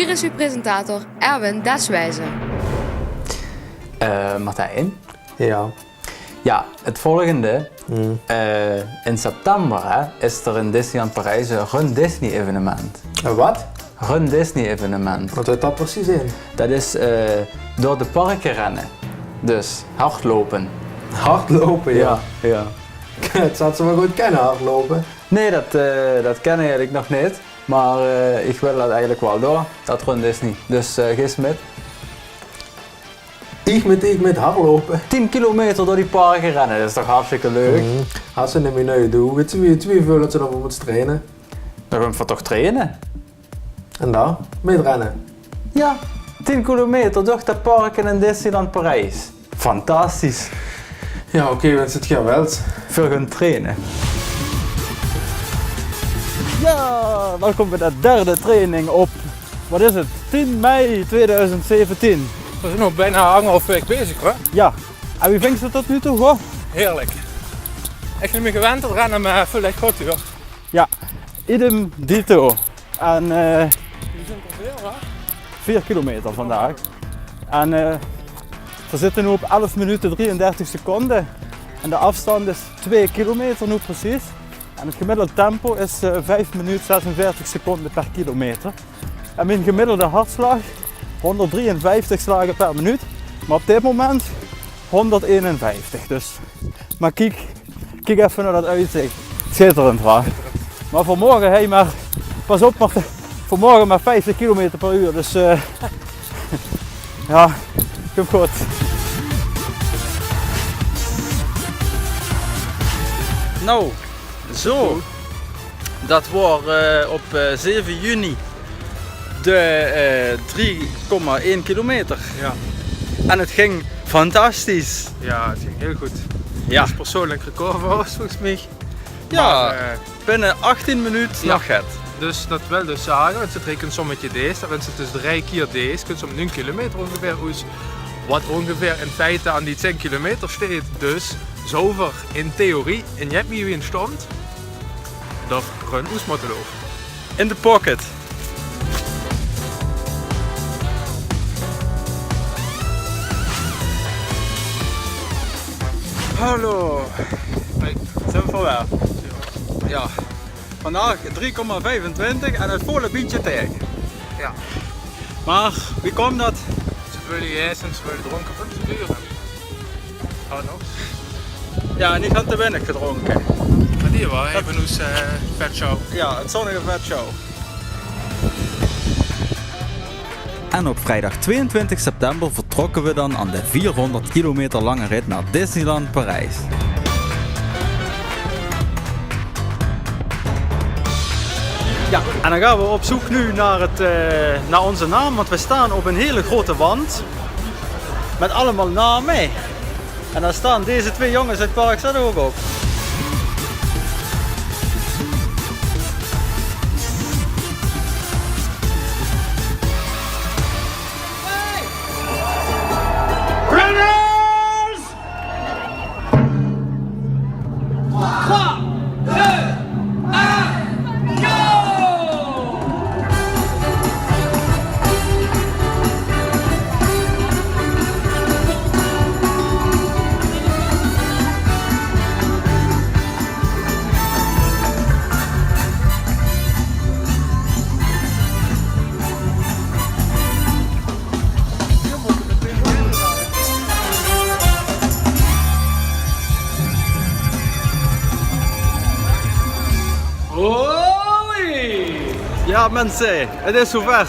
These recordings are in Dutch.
Hier is uw presentator Erwin Deswijze. Martijn? Ja. Ja, het volgende. In september is er in Disneyland Parijs een Run Disney evenement. En wat? Run Disney evenement. Wat houdt dat precies in? Dat is door de parken rennen. Dus hardlopen. Hardlopen, ja. Ja. Het zou ze wel goed kennen, hardlopen. Nee, dat ken ik eigenlijk nog niet. Maar ik wil dat eigenlijk wel door, dat Run Disney. Dus gis met. Ik met hardlopen. 10 kilometer door die parken rennen, dat is toch hartstikke leuk? Als ze niet meer nu doen, weet je hoeveel dat ze dan moeten trainen? Dan gaan we toch trainen? En daar, met rennen. Ja, 10 kilometer door de parken in Disneyland Parijs. Fantastisch. Ja, oké, wens het gaan wel. Veel gaan trainen. Ja, welkom bij de derde training op, wat is het, 10 mei 2017. We zijn nog bijna 1,5 week bezig hoor. Ja, en wie vindt het tot nu toe hoor? Heerlijk. Ik ben niet meer gewend te rennen, maar voel echt goed hoor. Ja, idem dito. En We zijn er veel hè? 4 kilometer vandaag. En we zitten nu op 11 minuten 33 seconden. En de afstand is 2 kilometer nu precies. En het gemiddelde tempo is 5 minuten 46 seconden per kilometer. En mijn gemiddelde hartslag 153 slagen per minuut. Maar op dit moment 151. Dus. Maar kijk even naar dat uitzicht. Schitterend waar. Maar vanmorgen, hey, maar pas op, maar vanmorgen maar 50 km per uur. Dus ja, komt goed. Nou, zo. Dat was op 7 juni de 3,1 kilometer. Ja. En het ging fantastisch. Ja, het ging heel goed. Ja. Dat is persoonlijk record voor ons volgens mij. Ja, Maar, binnen 18 minuten ja. nog het. dus dat wil dus zeggen, het zit een sommetje deze, dat wens het dus 3 keer deze, kun je om 1 kilometer ongeveer uit, wat ongeveer in feite aan die 10 kilometer steekt. Dus zover in theorie, en je hebt wie in stond, dat run oes moeten lopen. In de pocket. Hallo. Hey. Zijn we voorbij? Ja. Vandaag 3,25 en het volle biertje tegen. Ja. Maar wie komt dat? Ze willen eten en ze willen dronken van te duren. Oh nog? Ja, en ik had te weinig gedronken. Maar die wel, even ons vetshow. Ja, het zonnige vetshow. En op vrijdag 22 september vertrokken we dan aan de 400 kilometer lange rit naar Disneyland Parijs. Ja, en dan gaan we op zoek nu naar onze naam, want we staan op een hele grote wand met allemaal namen. En daar staan deze twee jongens uit Park Stad ook op. Ja mensen, het is zover.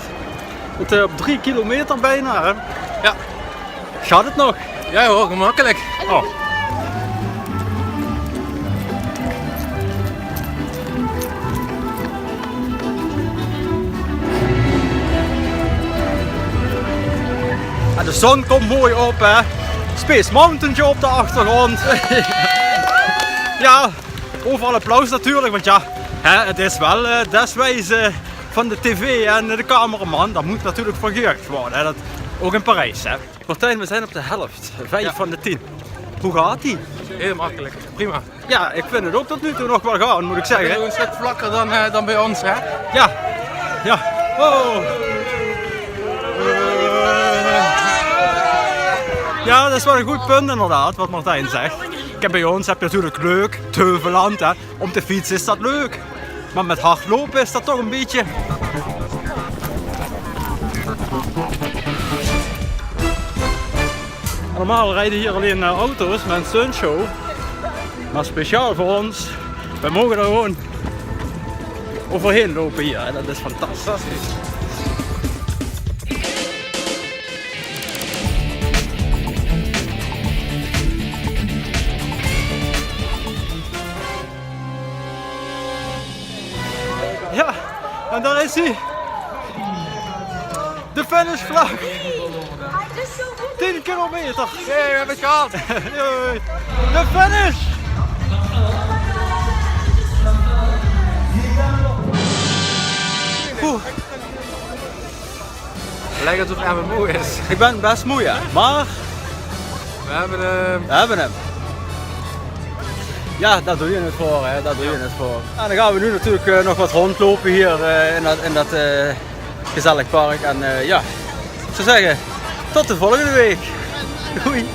Het op 3 kilometer bijna hè? Ja. Gaat het nog? Ja hoor, gemakkelijk. Oh. En de zon komt mooi op hè. Space Mountaintje op de achtergrond. Ja, overal applaus natuurlijk, want ja, hè, het is wel Deswijze van de tv en de cameraman. Dat moet natuurlijk vergeurd worden, hè. Dat, ook in Parijs. Hè. Martijn, we zijn op de helft, 5 van de 10. Hoe gaat die? Heel makkelijk, prima. Ja, ik vind het ook tot nu toe nog wel gaan, moet ik zeggen. Een stuk vlakker dan bij ons hè. Ja, ja. Oh. Ja, dat is wel een goed punt inderdaad, wat Martijn zegt. Kijk, bij ons heb je natuurlijk leuk, Teuveland, hè. Om te fietsen is dat leuk. Maar met hardlopen is dat toch een beetje... Normaal rijden hier alleen auto's met een stuntshow. Maar speciaal voor ons, we mogen er gewoon overheen lopen hier. En dat is fantastisch. Ja, en daar is hij. De finishvlag. 10 kilometer. Hey, we hebben het gehaald. De finish. Lijkt alsof Erwin moe is. Ik ben best moe, ja. Maar We hebben hem. we hebben hem. Ja, daar doe je het voor, hè. Daar doe je het voor. En dan gaan we nu natuurlijk nog wat rondlopen hier in dat gezellig park. En ja, ik zou zeggen, tot de volgende week. Doei.